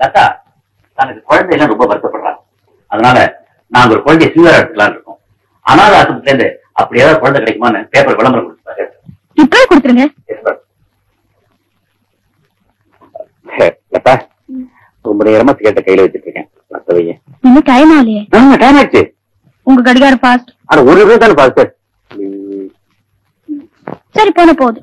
லதா தனக்கு குழந்தையெல்லாம் ரொம்ப வருத்தப்படுறாங்க. அதனால நாங்க ஒரு குழந்தைய சீவியரா எடுத்துக்கலாம்னு இருக்கோம். அனாத ஆசிரமத்துல இருந்து அப்படி ஏதாவது குழந்தை கிடைக்குமான்னு பேப்பர் விளம்பரம் கொடுத்தாரு. இப்பவே கொடுத்துருங்க. லதா ரொம்ப நேரமா கேட்ட கையில வச்சிட்டு இருக்கேன். இன்னும் டைம் ஆகலையே. டைம் ஆச்சு. உங்க கடிகாரம் ஃபாஸ்ட். ஆனா ஒரு ரூபா தானே ஃபாஸ்ட். சரி போன போகுது.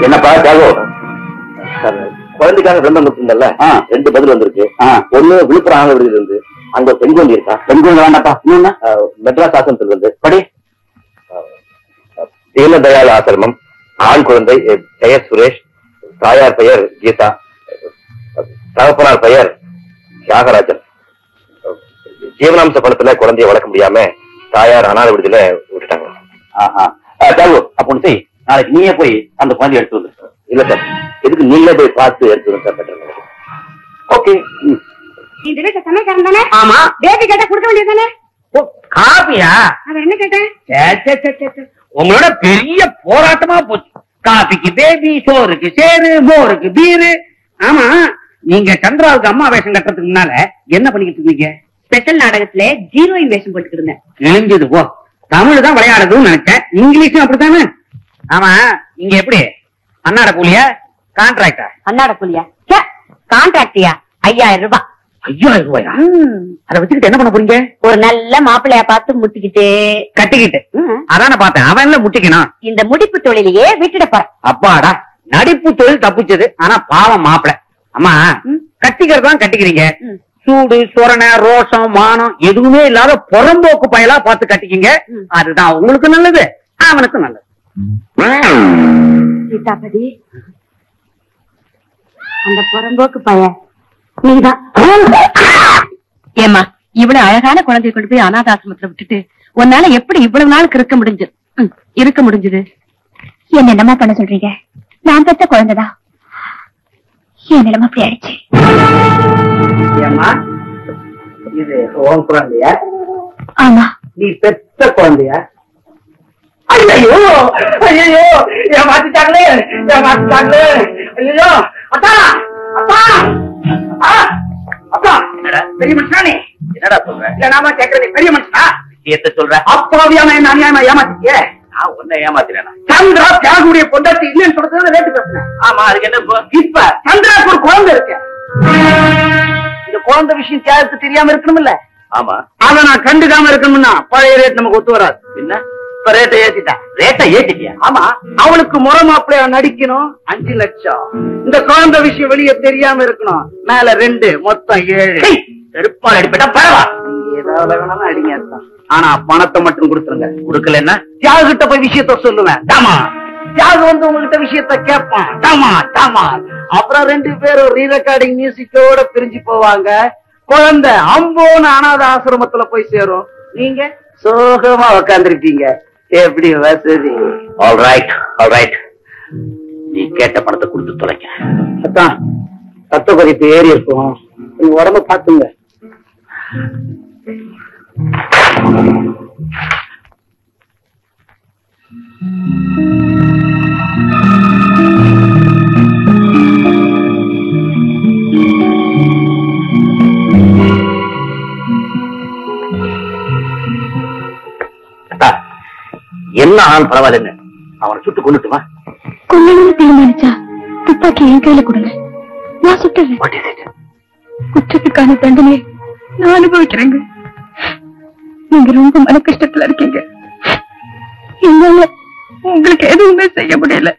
என்னப்பா ஜாகோ, குழந்தைக்காக விளம்பரம் கொடுத்துருந்தல்ல, 2 பதில் வந்திருக்கு. ஒண்ணு விழுப்புரம் ஆக விடுதல் இருந்து அங்க பெண் குழந்தை இருக்கா. பெண் குழந்தை வேண்டாப்பா. இன்னொன்னு மெட்ராஸ் ஆசிரமத்தில் இருந்து படி. தீனதயாள் ஆசிரமம், ஆண் குழந்தை, பெயர் சுரேஷ், தாயார் பெயர் கீதா, தகப்பனார் பெயர் தியாகராஜன். ஜீவனாம்ச பணத்துல குழந்தைய வளர்க்க முடியாம தாயார் அனாதை விடுதல விட்டுட்டாங்க. ஜாகோ அப்படி செய், நாளைக்கு நீயே போய் அந்த குழந்தைய எடுத்து வந்து. இல்ல சார், இதுக்கு நீங்களே போய் பார்த்து எடுத்து வந்து சார். ஓகே. இந்த வீட்டு சமையல்காரன் தானே? ஆமா. பேபி கேட்டா கொடுக்க வேண்டியதானே? காபியா? அவன் என்ன கேட்டேன்? உங்களோட பெரிய போராட்டமா போச்சு. காபிக்கு பேபி, சோறுக்கு சேரு, மோருக்கு பீரு. ஆமா, நீங்க சந்திராவுக்கு அம்மா வேஷம் கட்டுறதுக்கு முன்னால என்ன பண்ணிக்கிட்டு இருந்தீங்க? ஸ்பெஷல் நாடகத்துல ஹீரோயின் வேஷம் போட்டுக்கிட்டு இருந்தேன். இழிஞ்சது போ. தமிழ் தான் விளையாடுதுன்னு நினைச்சேன், இங்கிலீஷும் அப்படித்தானே? ஆமா, இங்க எப்படி அன்னாட கூலியா கான்ட்ராக்டா? அன்னாட கூலியா? கான்ட்ராக்டியா? 5000 ரூபாய். 5000 ரூபாயா? அதை வச்சுக்கிட்டு என்ன பண்ண போறீங்க? ஒரு நல்ல மாப்பிள்ளையா பார்த்து முட்டிக்கிட்டு கட்டிக்கிட்டு. அதான பார்த்தேன், அவன்ல முட்டிக்கணும். இந்த முடிப்பு தொழிலையே விட்டுட போறேன். அப்பாடா, நடிப்பு தொழில் தப்பிச்சது. ஆனா பாவம் மாப்பிள. அம்மா, கட்டிக்கிறதான் கட்டிக்கிறீங்க. சூடு சொரணை ரோஷம் மானம் எதுவுமே இல்லாத புறம்போக்கு பயலா பார்த்து கட்டிக்கிங்க. அதுதான் உங்களுக்கு நல்லது, அவனுக்கு நல்லது. சீதாபதி, அந்த புறம்போக்கு பையன் நீதான். ஏமா, இவ்வளவு அழகான குழந்தைய கொண்டு போய் அனாதாசிரமத்துல விட்டுட்டு உன்னால எப்படி இவ்வளவு நாளுக்கு இருக்க முடிஞ்சது? என்ன என்னமா பண்ண சொல்றீங்க? நான் பெற்ற குழந்தைதான். என் நிலைமை அப்படி ஆயிடுச்சு. இது உன் குழந்தையா? ஆமா. நீ பெற்ற குழந்தையா? ஐயோ ஐயோ, ஏமாத்திட்டாங்களே ஏமாத்திட்டாங்களே. ஐயோ அத்தா அத்தா அப்பா, பெரிய மனுஷனே என்னடா சொல்ற? இல்ல நாம கேக்குறது பெரிய மனுஷனா ஏத்த சொல்ற? அப்பாவியான என்ன அநியாயமா ஏமாத்திட்டியே? நான் உன்னை ஏமாத்தினேனா? சந்திரா தியாகுடைய பொண்டாட்டி இல்லைன்னு சொல்றது ரேட்டு பேசுனேன். ஆமா, அதுக்கு என்ன இப்ப சந்திராக்கு ஒரு குழந்தை இருக்கு. இந்த குழந்தை விஷயம் தியாகத்துக்கு தெரியாம இருக்கணும் இல்ல? ஆமா, அத நான் கண்டுக்காம இருக்கணும்னா பழைய ரேட் நமக்கு ஒத்து வராது. என்ன இப்ப ரேட்டை ஏத்திட்டியா? ஆமா, அவளுக்கு முறை மாப்பிள்ளையா நடிக்கணும், 5 லட்சம். இந்த குழந்தை விஷயம் வெளியே தெரியாம இருக்கணும், மேல 2, மொத்தம் 7. செருப்பால் அடிப்பட்டா பரவா. நீங்க ஏதாவது வேணாலும் அடிங்க அர்த்தம். ஆனா பணத்தை மட்டும் கொடுத்துருங்க. கொடுக்கலன்னா தியாகிட்ட போய் விஷயத்த சொல்லுவேன். தாமா, தியாகு வந்து உங்ககிட்ட விஷயத்த கேட்பான். தாமா தாமா. அப்புறம் 2 பேரும் ரீ ரெக்கார்டிங் மியூசிக்கோட பிரிஞ்சு போவாங்க. குழந்தை அம்போன்னு அனாத ஆசிரமத்துல போய் சேரும். நீங்க சோகமா உக்காந்துருக்கீங்க. எப்படி வசதி? ஆல்ரைட், நீ கேட்ட பணத்தை கொடுத்து தொலைக்க. அத்தான், ரத்த கொதிப்பு ஏறி இருக்கும், நீங்க உடம்ப பாத்துங்க. என்ன ஆனாலும் பரவாயில்ல, அவனை சுட்டு கொண்டுட்டுமா? கொல்லணும்னு தீர்மானிச்சா துப்பாக்கி என் கையில கொடுங்க, நான் சுட்டுறேன். குற்றத்துக்கான தண்டனையை நான் அனுபவிக்கிறேங்க. நீங்க ரொம்ப மன கஷ்டத்துல இருக்கீங்க, என்னால உங்களுக்கு எதுவுமே செய்ய முடியல.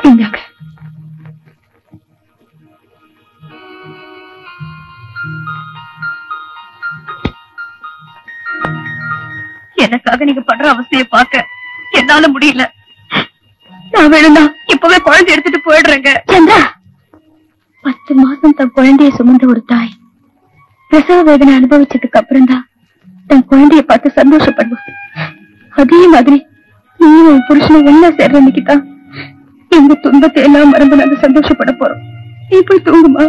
இந்தாங்க. எனக்காக நீங்க படுற அவஸ்தையை பார்க்க என்னால முடியல. நான் வேணும்னா இப்பவே குழந்தை எடுத்துட்டு போயிடுறேங்க. சந்திரா, 10 மாசம் தன் குழந்தைய சுமந்த ஒரு தாய் பிரசவ வேதனை அனுபவிச்சதுக்கு அப்புறம் தான் தன் குழந்தைய பார்த்து சந்தோஷப்படுவோம். அதே மாதிரி நீயும் உன் புருஷனும் ஒன்னா சேர்ற அன்னைக்குதான் எங்க துன்பத்தை எல்லாம் மறந்து நாங்க சந்தோஷப்பட போறோம். நீ போய் தூங்குமா.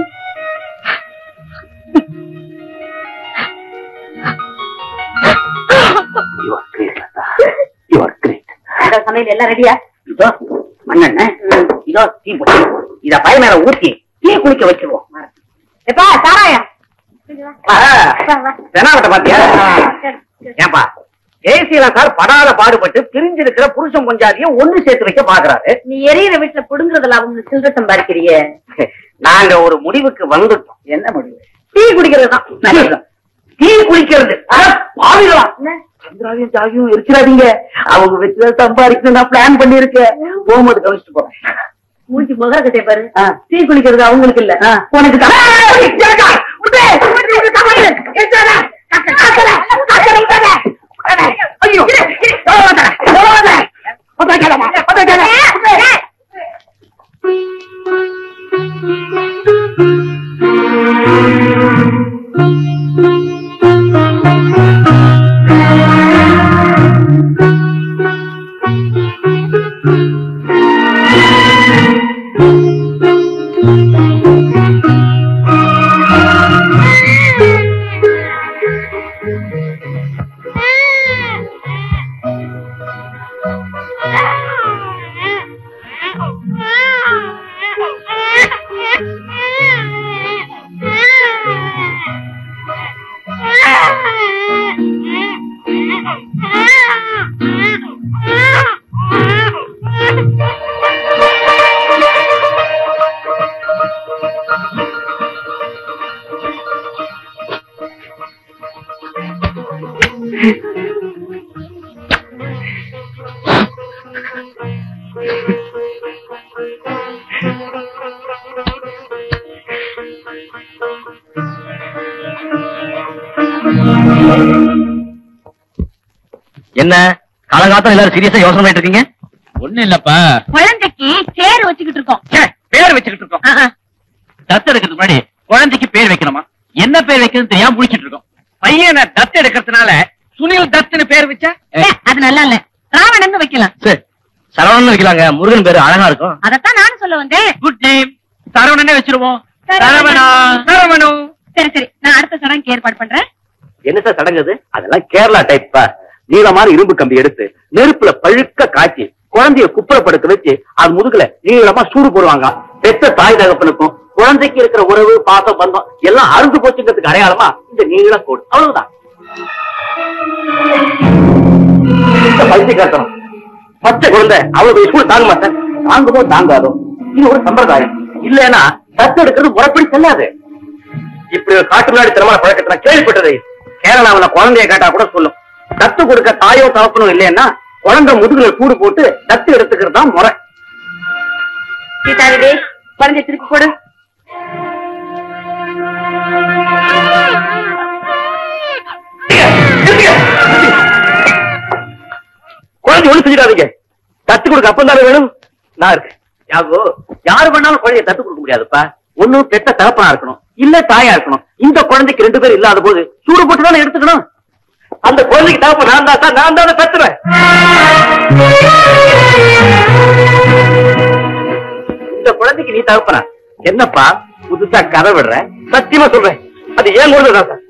சமையல் எல்லாம் ரெடியா? இதோ மண்ணெண்ண, இதோ டீ போட்டு இத பய மேல ஊத்தி டீ குளிக்க வச்சிருவோம். எப்பா சாராயா தெனாவட்ட பாத்தியா? ஏன்பா ஜெயசீலா சார் படாத பாடுபட்டு பிரிஞ்சிருக்கிற புருஷன் கொஞ்சாதையும் ஒண்ணு சேர்த்து வைக்க பாக்குறாரு. நீ எரியிற வீட்டுல புடுங்குறதுல அவங்க சில்லற சம்பாதிக்கிறியே. நாங்க ஒரு முடிவுக்கு வந்துட்டோம். என்ன முடிவு? டீ குடிக்கிறதுதான். டீ குடிக்கிறது பாவிக்கலாம். சந்திராவையும் ஜாகியும் இருக்கிறாதீங்க. அவங்க வச்சு சம்பாதிக்கணும் நான் பிளான் பண்ணி இருக்கேன். போகும்போது கவனிச்சுட்டு போறேன். மூஞ்சி முகர கட்டே பாரு. டீ குடிக்கிறது அவங்களுக்கு இல்ல, உனக்கு தான். ஐயோ என்ன காலங்காலத்துல எல்லாரும் சீரியஸா யோசனை பண்ணிட்டு இருக்கீங்க? ஒண்ணு இல்லப்பா, குழந்தைக்கு பேர் வச்சுக்கிட்டு இருக்கோம். பேர் வச்சுக்கிட்டு இருக்கோம். தத்து எடுக்கிறதுக்கு முன்னாடி குழந்தைக்கு பேர் வைக்கணுமா? என்ன பேர் வைக்கிறது தெரியாம முடிச்சிட்டு இருக்கோம். பையனை தத்து எடுக்கிறதுனால சுனில் தத்துன்னு பேர் வச்சா அது நல்லா இல்ல. ராவணன் வைக்கலாம். சரி, சரவணன் வைக்கலாங்க. முருகன் பேரு அழகா இருக்கும். அதத்தான் நானும் சொல்ல வந்தேன். Good name. சரவணனே வச்சிருவோம். சரவணா. சரவணு. சரி சரி, நான் அடுத்த சடங்கு ஏற்பாடு பண்றேன். என்ன சார் சடங்குது? அதெல்லாம் கேரளா டைப். நீளமான இரும்பு கம்பி எடுத்து நெருப்புல பழுக்க காய்ச்சி குழந்தைய குப்புறப்படுத்த வச்சு அது முதுகுல நீளமா சூடு போடுவாங்க. பெத்த தாய் தகப்பனுக்கும் குழந்தைக்கு இருக்கிற உறவு பாசம் பந்தம் எல்லாம் அறுந்து போச்சுங்கிறதுக்கு அடையாளமா இந்த நீள கோடு. அவ்வளவுதான். பைத்தியக்காரத்தனம். பச்சை குழந்தை அவ்வளவு சூடு தாங்க மாட்டேன். தாங்குமோ தாங்காதோ இது ஒரு சம்பிரதாயம். இல்லைன்னா தத்து எடுக்கிறது முறைப்படி செல்லாது. இப்படி ஒரு காட்டு முன்னாடி தரமான பழக்கத்தை நான் கேள்விப்பட்டது. கேரளாவுல குழந்தைய கேட்டா கூட சொல்லும், தத்து கொடுக்க தாயோ தகப்பனும் இல்லைன்னா குழந்தை முதுகுல கூடு போட்டு தத்து எடுத்துக்கிறது தான் முறை. சீதாவிதே குழந்தை திருப்பி போடு. குழந்தை ஒண்ணு செஞ்சிடாதீங்க. தத்து கொடுக்க அப்பம் தானே வேணும். நான் இருக்கேன். யாகோ யாரு பண்ணாலும் குழந்தைய தத்து கொடுக்க முடியாதுப்பா. ஒன்னும் பெத்த தகப்பனா இருக்கணும், இல்ல தாயா இருக்கணும். இந்த குழந்தைக்கு 2 பேர் இல்லாத போது சூடு போட்டு தானே எடுத்துக்கணும். அந்த குழந்தைக்கு தகப்ப நான் தான் தத்துவேன். இந்த குழந்தைக்கு நீ தகப்பனா? என்னப்பா புதுசா கதை விடுற? சத்தியமா சொல்றேன், அது ஏன் குழந்தைதான் சார்.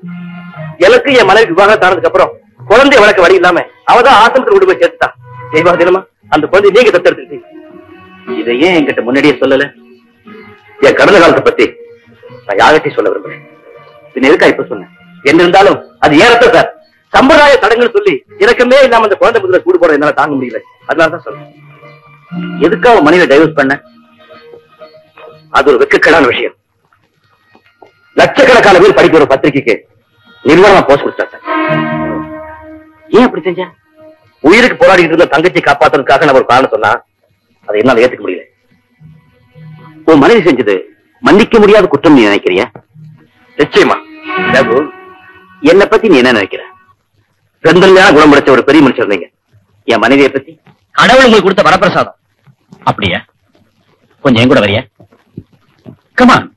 எனக்கு என் மனைவி விவாகரத்து ஆனதுக்கு அப்புறம் குழந்தைய வளர்க்க வழி இல்லாம அவதான் ஆசிரமத்தில் கொண்டு போய் சேர்த்துட்டா. தெய்வா தினமா அந்த குழந்தை நீங்க தத்தெடுத்துட்டீங்க. இதை ஏன் என்கிட்ட முன்னாடியே சொல்லல? என் கடந்த காலத்தை பத்தி நான் யார்கிட்டையும் சொல்ல விரும்புறேன். பின்ன இருக்கா இப்ப சொன்னேன். என்ன இருந்தாலும் அது ஏறத்த சார். சம்பிரதாய தடங்கள் சொல்லி இறக்கமே இல்லாம அந்த குழந்தை முதல்ல கூடு போட என்னால தாங்க முடியல. அதனாலதான் சொல்றேன். எதுக்காக மனைவியை டைவர்ஸ் பண்ண? அது ஒரு வெட்கக்கேடான விஷயம். லட்சக்கணக்கான பேர் படிக்கிற ஒரு பத்திரிகைக்கு நிர்வாணமா போஸ்ட் கொடுத்தா சார். ஏன் அப்படி செஞ்ச? உயிருக்கு போராடிட்டு இருந்த தங்கச்சி காப்பாத்துறதுக்காக நான் ஒரு காரணம் சொன்னா அதை என்னால ஏத்துக்க முடியல. உன் மனைவி செஞ்சது மன்னிக்க முடியாத குற்றம் நீ நினைக்கிறியா? நிச்சயமா. என்னை பத்தி நீ என்ன நினைக்கிற? பெருந்தன்மையான குணம் படைச்ச ஒரு பெரிய மனுஷர் நீங்க. என் மனைவியை பத்தி கடவுள் உங்களுக்கு கொடுத்த வரப்பிரசாதம். அப்படியா? கொஞ்சம் என் கூட வரியா? கமான்.